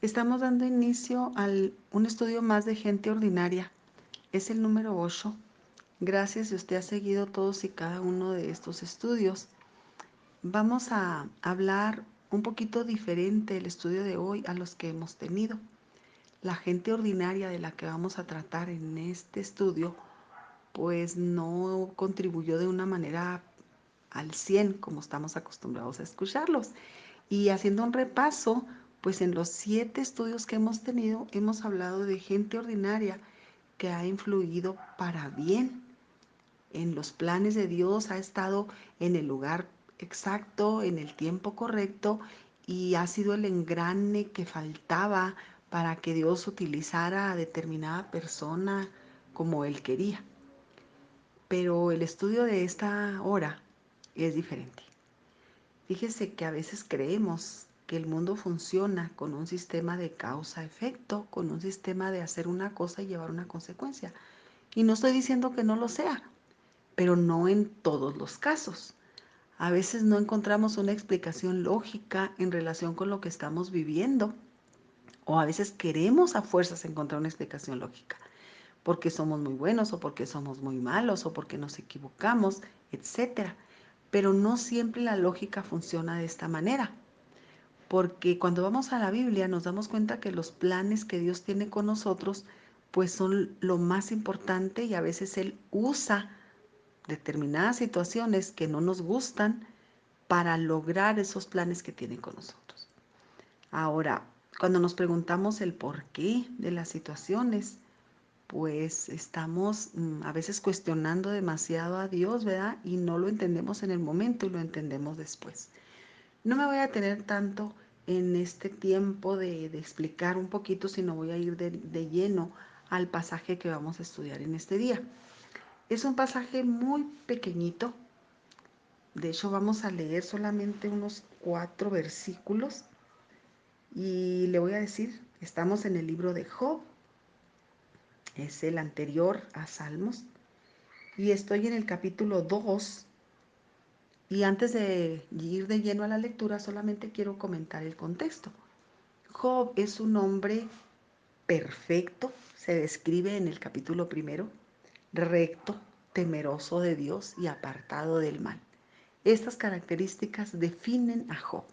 Estamos dando inicio a un estudio más de gente ordinaria. Es el número 8. Gracias si usted ha seguido todos y cada uno de estos estudios. Vamos a hablar un poquito diferente el estudio de hoy a los que hemos tenido. La gente ordinaria de la que vamos a tratar en este estudio, pues no contribuyó de una manera al 100 como estamos acostumbrados a escucharlos. Y haciendo un repaso, pues en los 7 estudios que hemos tenido, hemos hablado de gente ordinaria que ha influido para bien en los planes de Dios, ha estado en el lugar exacto, en el tiempo correcto y ha sido el engrane que faltaba para que Dios utilizara a determinada persona como Él quería. Pero el estudio de esta hora es diferente. Fíjese que a veces creemos que el mundo funciona con un sistema de causa-efecto, con un sistema de hacer una cosa y llevar una consecuencia. Y no estoy diciendo que no lo sea, pero no en todos los casos. A veces no encontramos una explicación lógica en relación con lo que estamos viviendo, o a veces queremos a fuerzas encontrar una explicación lógica, porque somos muy buenos o porque somos muy malos o porque nos equivocamos, etcétera. Pero no siempre la lógica funciona de esta manera, porque cuando vamos a la Biblia nos damos cuenta que los planes que Dios tiene con nosotros pues son lo más importante y a veces Él usa determinadas situaciones que no nos gustan para lograr esos planes que tiene con nosotros. Ahora, cuando nos preguntamos el porqué de las situaciones, pues estamos a veces cuestionando demasiado a Dios, ¿verdad? Y no lo entendemos en el momento y lo entendemos después. No me voy a tener tanto en este tiempo de explicar un poquito, sino voy a ir de lleno al pasaje que vamos a estudiar en este día. Es un pasaje muy pequeñito. De hecho, vamos a leer solamente unos 4 versículos y le voy a decir, estamos en el libro de Job, es el anterior a Salmos, y estoy en el capítulo 2. Y antes de ir de lleno a la lectura, solamente quiero comentar el contexto. Job es un hombre perfecto, se describe en el capítulo primero, recto, temeroso de Dios y apartado del mal. Estas características definen a Job,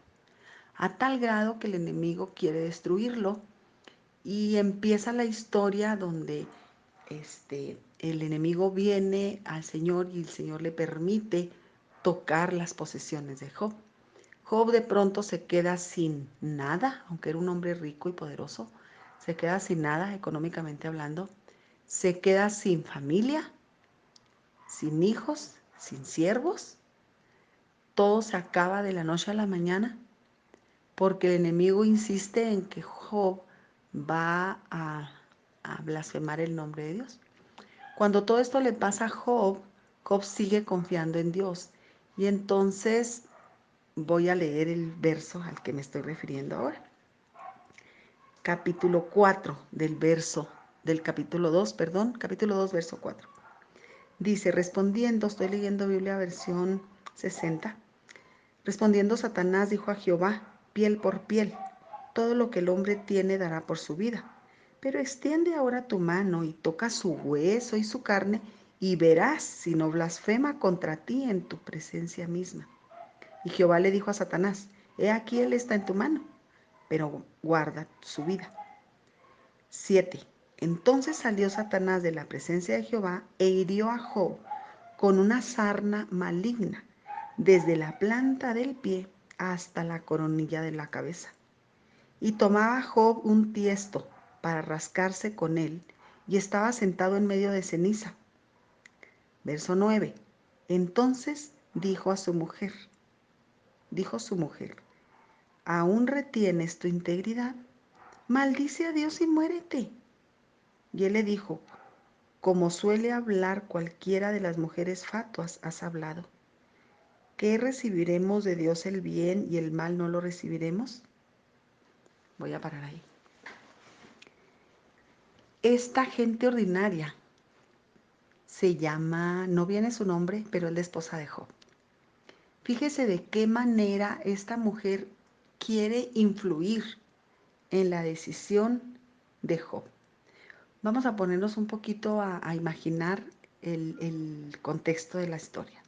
a tal grado que el enemigo quiere destruirlo y empieza la historia donde el enemigo viene al Señor y el Señor le permite tocar las posesiones de Job. Job de pronto se queda sin nada, aunque era un hombre rico y poderoso, se queda sin nada económicamente hablando, se queda sin familia, sin hijos, sin siervos, todo se acaba de la noche a la mañana porque el enemigo insiste en que Job va a blasfemar el nombre de Dios. Cuando todo esto le pasa a Job, Job sigue confiando en Dios. Y entonces voy a leer el verso al que me estoy refiriendo ahora. Capítulo 4 del capítulo 2, perdón, capítulo 2, verso 4. Dice, respondiendo, estoy leyendo Biblia versión 60. Respondiendo Satanás dijo a Jehová, piel por piel, todo lo que el hombre tiene dará por su vida. Pero extiende ahora tu mano y toca su hueso y su carne, y verás si no blasfema contra ti en tu presencia misma. Y Jehová le dijo a Satanás, he aquí él está en tu mano, pero guarda su vida. 7. Entonces salió Satanás de la presencia de Jehová e hirió a Job con una sarna maligna, desde la planta del pie hasta la coronilla de la cabeza. Y tomaba Job un tiesto para rascarse con él, y estaba sentado en medio de ceniza. Verso 9. Entonces dijo su mujer, ¿aún retienes tu integridad? Maldice a Dios y muérete. Y él le dijo, como suele hablar cualquiera de las mujeres fatuas, has hablado. ¿Qué recibiremos de Dios el bien y el mal no lo recibiremos? Voy a parar ahí. Esta gente ordinaria se llama, no viene su nombre, pero es la esposa de Job. Fíjese de qué manera esta mujer quiere influir en la decisión de Job. Vamos a ponernos un poquito a imaginar el contexto de la historia.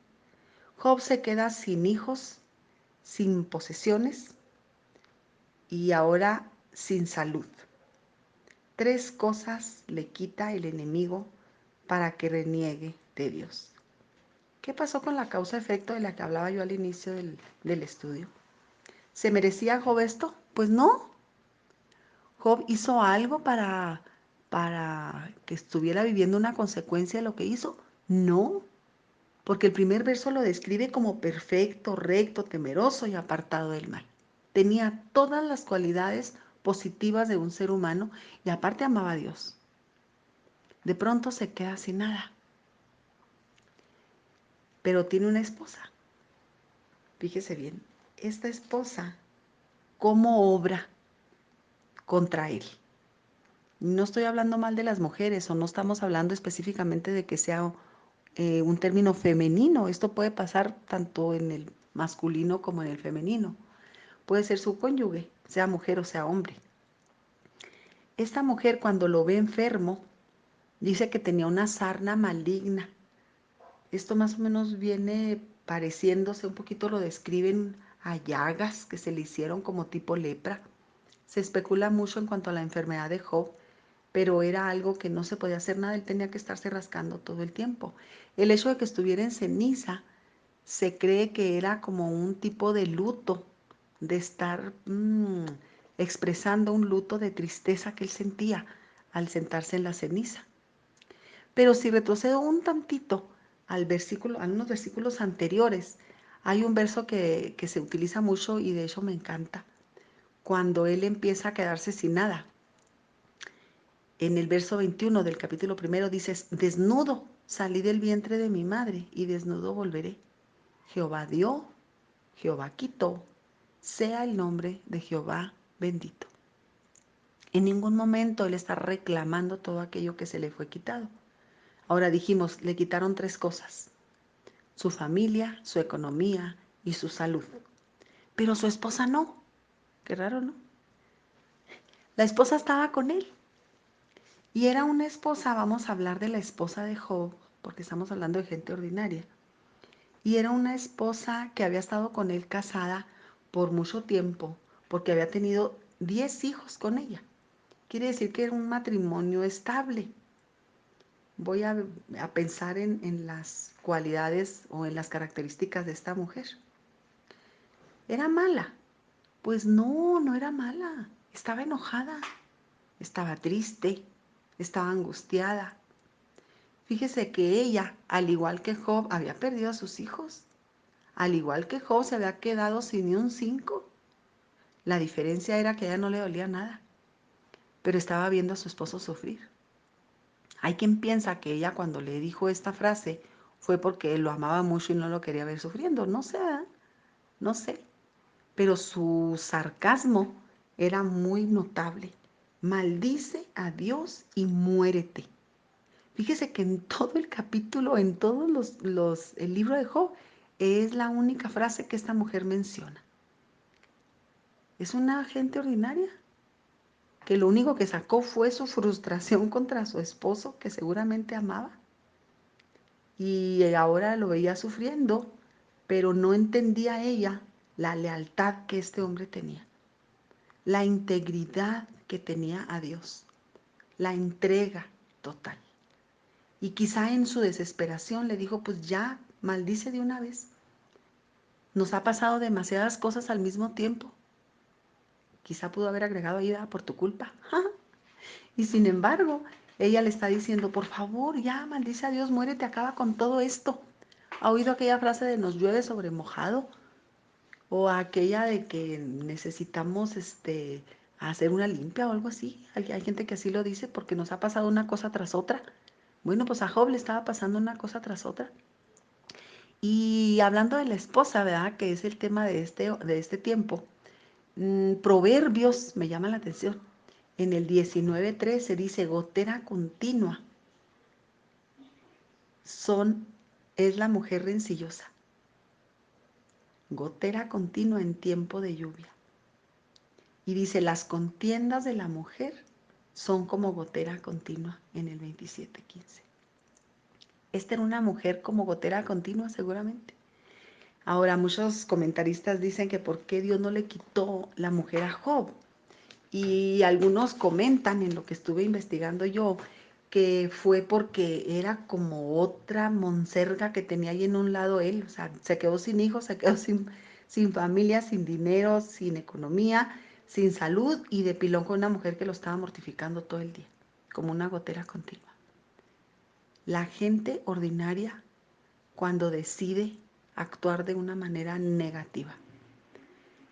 Job se queda sin hijos, sin posesiones y ahora sin salud. 3 cosas le quita el enemigo para que reniegue de Dios. ¿Qué pasó con la causa-efecto de la que hablaba yo al inicio del estudio? ¿Se merecía Job esto? Pues no. Job hizo algo para que estuviera viviendo una consecuencia de lo que hizo. No, porque el primer verso lo describe como perfecto, recto, temeroso y apartado del mal. Tenía todas las cualidades positivas de un ser humano y aparte amaba a Dios. De pronto se queda sin nada, pero tiene una esposa. Fíjese bien, esta esposa, ¿cómo obra contra él? No estoy hablando mal de las mujeres o no estamos hablando específicamente de que sea un término femenino. Esto puede pasar tanto en el masculino como en el femenino. Puede ser su cónyuge, sea mujer o sea hombre. Esta mujer cuando lo ve enfermo, dice que tenía una sarna maligna. Esto más o menos viene pareciéndose, un poquito lo describen a llagas que se le hicieron como tipo lepra. Se especula mucho en cuanto a la enfermedad de Job, pero era algo que no se podía hacer nada, él tenía que estarse rascando todo el tiempo. El hecho de que estuviera en ceniza se cree que era como un tipo de luto, de estar expresando un luto de tristeza que él sentía al sentarse en la ceniza. Pero si retrocedo un tantito al versículo, a unos versículos anteriores, hay un verso que se utiliza mucho y de hecho me encanta, cuando él empieza a quedarse sin nada. En el verso 21 del capítulo 1 dices, desnudo salí del vientre de mi madre y desnudo volveré. Jehová dio, Jehová quitó, sea el nombre de Jehová bendito. En ningún momento él está reclamando todo aquello que se le fue quitado. Ahora dijimos, le quitaron 3 cosas, su familia, su economía y su salud. Pero su esposa no. Qué raro, ¿no? La esposa estaba con él. Y era una esposa, vamos a hablar de la esposa de Job, porque estamos hablando de gente ordinaria. Y era una esposa que había estado con él casada por mucho tiempo, porque había tenido 10 hijos con ella. Quiere decir que era un matrimonio estable. Voy a pensar en las cualidades o en las características de esta mujer. ¿Era mala? Pues no, no era mala. Estaba enojada, estaba triste, estaba angustiada. Fíjese que ella, al igual que Job, había perdido a sus hijos. Al igual que Job, se había quedado sin ni un 5. La diferencia era que a ella no le dolía nada, pero estaba viendo a su esposo sufrir. Hay quien piensa que ella cuando le dijo esta frase fue porque él lo amaba mucho y no lo quería ver sufriendo. No sé, ¿verdad? No sé. Pero su sarcasmo era muy notable. Maldice a Dios y muérete. Fíjese que en todo el capítulo, en todos el libro de Job, es la única frase que esta mujer menciona. Es una gente ordinaria que lo único que sacó fue su frustración contra su esposo, que seguramente amaba, y ahora lo veía sufriendo, pero no entendía ella la lealtad que este hombre tenía, la integridad que tenía a Dios, la entrega total. Y quizá en su desesperación le dijo, pues ya, maldice de una vez. Nos ha pasado demasiadas cosas al mismo tiempo. Quizá pudo haber agregado ahí, por tu culpa. Y sin embargo, ella le está diciendo, por favor, ya, maldice a Dios, muérete, acaba con todo esto. ¿Ha oído aquella frase de nos llueve sobre mojado? O aquella de que necesitamos hacer una limpia o algo así. Hay gente que así lo dice porque nos ha pasado una cosa tras otra. Bueno, pues a Job le estaba pasando una cosa tras otra. Y hablando de la esposa, ¿verdad? Que es el tema de este tiempo. Proverbios me llama la atención. En el 19:13 dice, gotera continua es la mujer rencillosa. Gotera continua en tiempo de lluvia. Y dice, las contiendas de la mujer son como gotera continua en el 27:15. Esta era una mujer como gotera continua seguramente. Ahora, muchos comentaristas dicen que por qué Dios no le quitó la mujer a Job. Y algunos comentan en lo que estuve investigando yo que fue porque era como otra monserga que tenía ahí en un lado él. O sea, se quedó sin hijos, se quedó sin familia, sin dinero, sin economía, sin salud y de pilón con una mujer que lo estaba mortificando todo el día, como una gotera continua. La gente ordinaria cuando decide actuar de una manera negativa.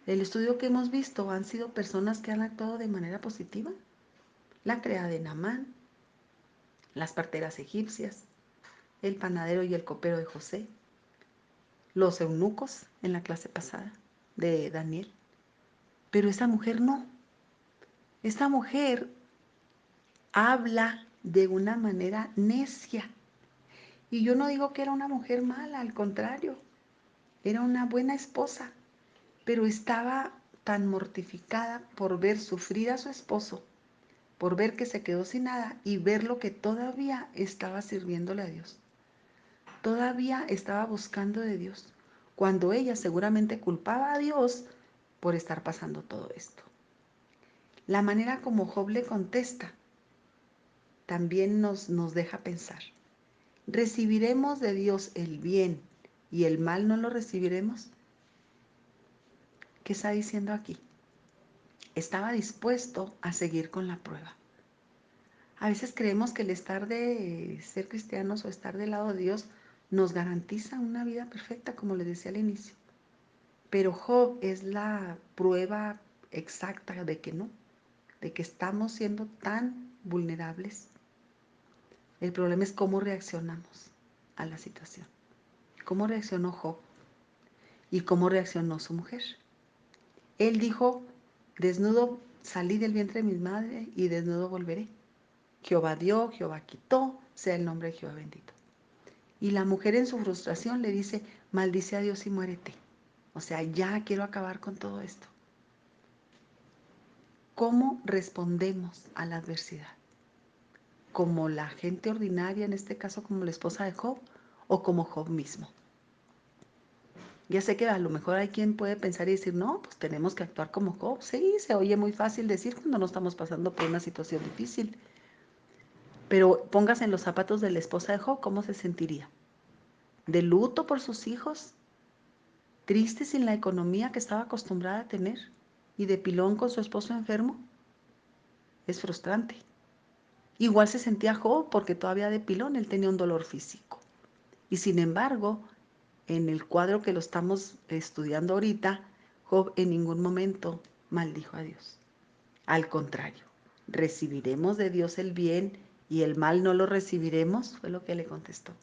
El estudio que hemos visto han sido personas que han actuado de manera positiva. La criada de Naamán, las parteras egipcias, el panadero y el copero de José, los eunucos en la clase pasada de Daniel. Pero esta mujer no. Esta mujer habla de una manera necia. Y yo no digo que era una mujer mala, al contrario, era una buena esposa, pero estaba tan mortificada por ver sufrir a su esposo, por ver que se quedó sin nada y ver lo que todavía estaba sirviéndole a Dios. Todavía estaba buscando de Dios, cuando ella seguramente culpaba a Dios por estar pasando todo esto. La manera como Job le contesta también nos deja pensar. ¿Recibiremos de Dios el bien y el mal no lo recibiremos? ¿Qué está diciendo aquí? Estaba dispuesto a seguir con la prueba. A veces creemos que el estar de ser cristianos o estar del lado de Dios nos garantiza una vida perfecta, como les decía al inicio. Pero Job es la prueba exacta de que no, de que estamos siendo tan vulnerables. El problema es cómo reaccionamos a la situación. ¿Cómo reaccionó Job? ¿Y cómo reaccionó su mujer? Él dijo, desnudo salí del vientre de mi madre y desnudo volveré. Jehová dio, Jehová quitó, sea el nombre de Jehová bendito. Y la mujer en su frustración le dice, maldice a Dios y muérete. O sea, ya quiero acabar con todo esto. ¿Cómo respondemos a la adversidad? ¿Como la gente ordinaria, en este caso como la esposa de Job, o como Job mismo? Ya sé que a lo mejor hay quien puede pensar y decir, no, pues tenemos que actuar como Job. Sí, se oye muy fácil decir cuando no estamos pasando por una situación difícil. Pero póngase en los zapatos de la esposa de Job, ¿cómo se sentiría? ¿De luto por sus hijos? ¿Triste sin la economía que estaba acostumbrada a tener? ¿Y de pilón con su esposo enfermo? Es frustrante. Igual se sentía Job porque todavía de pilón él tenía un dolor físico. Y sin embargo, en el cuadro que lo estamos estudiando ahorita, Job en ningún momento maldijo a Dios. Al contrario, ¿recibiremos de Dios el bien y el mal no lo recibiremos? Fue lo que le contestó.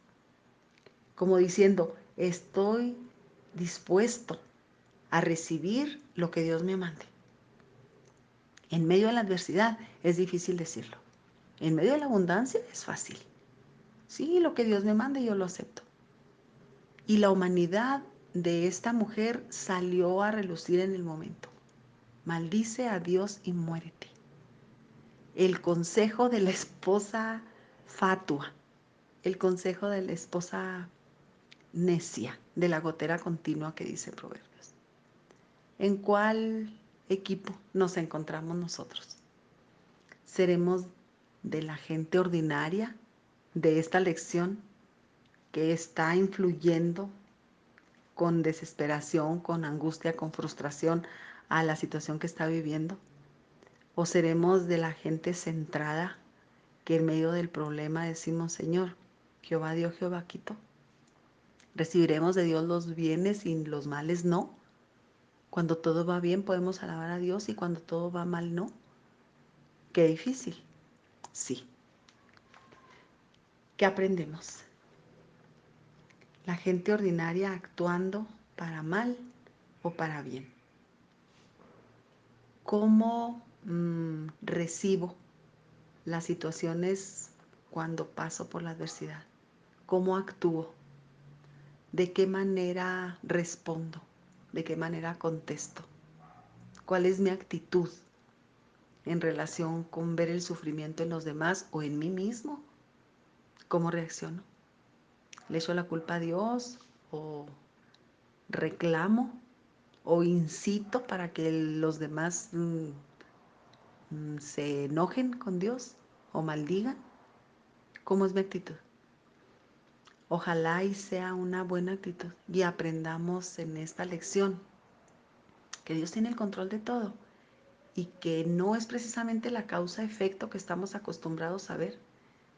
Como diciendo, estoy dispuesto a recibir lo que Dios me mande. En medio de la adversidad es difícil decirlo. En medio de la abundancia es fácil. Sí, lo que Dios me mande yo lo acepto. Y la humanidad de esta mujer salió a relucir en el momento. Maldice a Dios y muérete. El consejo de la esposa fatua, el consejo de la esposa necia, de la gotera continua que dice Proverbios. ¿En cuál equipo nos encontramos nosotros? ¿Seremos de la gente ordinaria de esta lección que está influyendo con desesperación, con angustia, con frustración a la situación que está viviendo? ¿O seremos de la gente centrada que en medio del problema decimos, Señor, Jehová dio, Jehová quitó? ¿Recibiremos de Dios los bienes y los males no? Cuando todo va bien podemos alabar a Dios y cuando todo va mal no. Qué difícil. Sí. ¿Qué aprendemos? La gente ordinaria actuando para mal o para bien. ¿Cómo recibo las situaciones cuando paso por la adversidad? ¿Cómo actúo? ¿De qué manera respondo? ¿De qué manera contesto? ¿Cuál es mi actitud en relación con ver el sufrimiento en los demás o en mí mismo? ¿Cómo reacciono? ¿Le echo la culpa a Dios o reclamo o incito para que los demás se enojen con Dios o maldigan? ¿Cómo es mi actitud? Ojalá y sea una buena actitud y aprendamos en esta lección que Dios tiene el control de todo y que no es precisamente la causa-efecto que estamos acostumbrados a ver.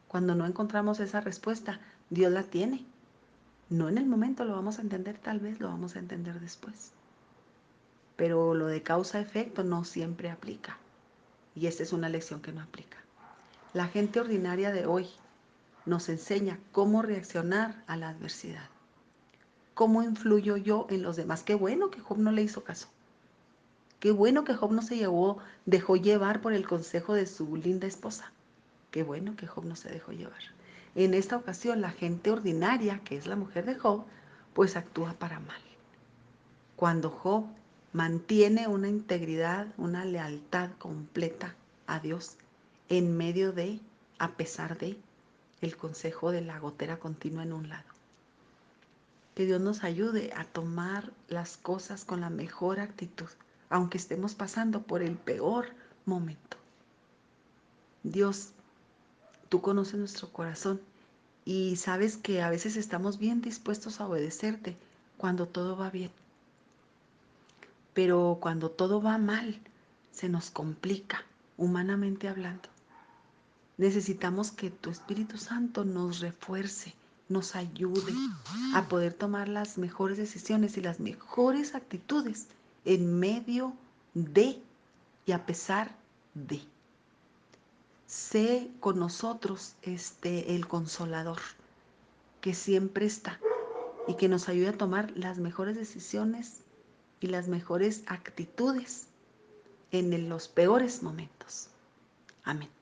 Cuando no encontramos esa respuesta, Dios la tiene. No en el momento lo vamos a entender, tal vez lo vamos a entender después. Pero lo de causa-efecto no siempre aplica. Y esta es una lección que no aplica. La gente ordinaria de hoy nos enseña cómo reaccionar a la adversidad. ¿Cómo influyo yo en los demás? Qué bueno que Job no le hizo caso. Qué bueno que Job no se dejó llevar por el consejo de su linda esposa. Qué bueno que Job no se dejó llevar. En esta ocasión, la gente ordinaria, que es la mujer de Job, pues actúa para mal. Cuando Job mantiene una integridad, una lealtad completa a Dios, en medio de, a pesar de, el consejo de la gotera continua en un lado. Que Dios nos ayude a tomar las cosas con la mejor actitud, aunque estemos pasando por el peor momento. Dios, tú conoces nuestro corazón y sabes que a veces estamos bien dispuestos a obedecerte cuando todo va bien. Pero cuando todo va mal, se nos complica, humanamente hablando. Necesitamos que tu Espíritu Santo nos refuerce, nos ayude a poder tomar las mejores decisiones y las mejores actitudes en medio de y a pesar de. Sé con nosotros el consolador que siempre está y que nos ayude a tomar las mejores decisiones y las mejores actitudes en los peores momentos. Amén.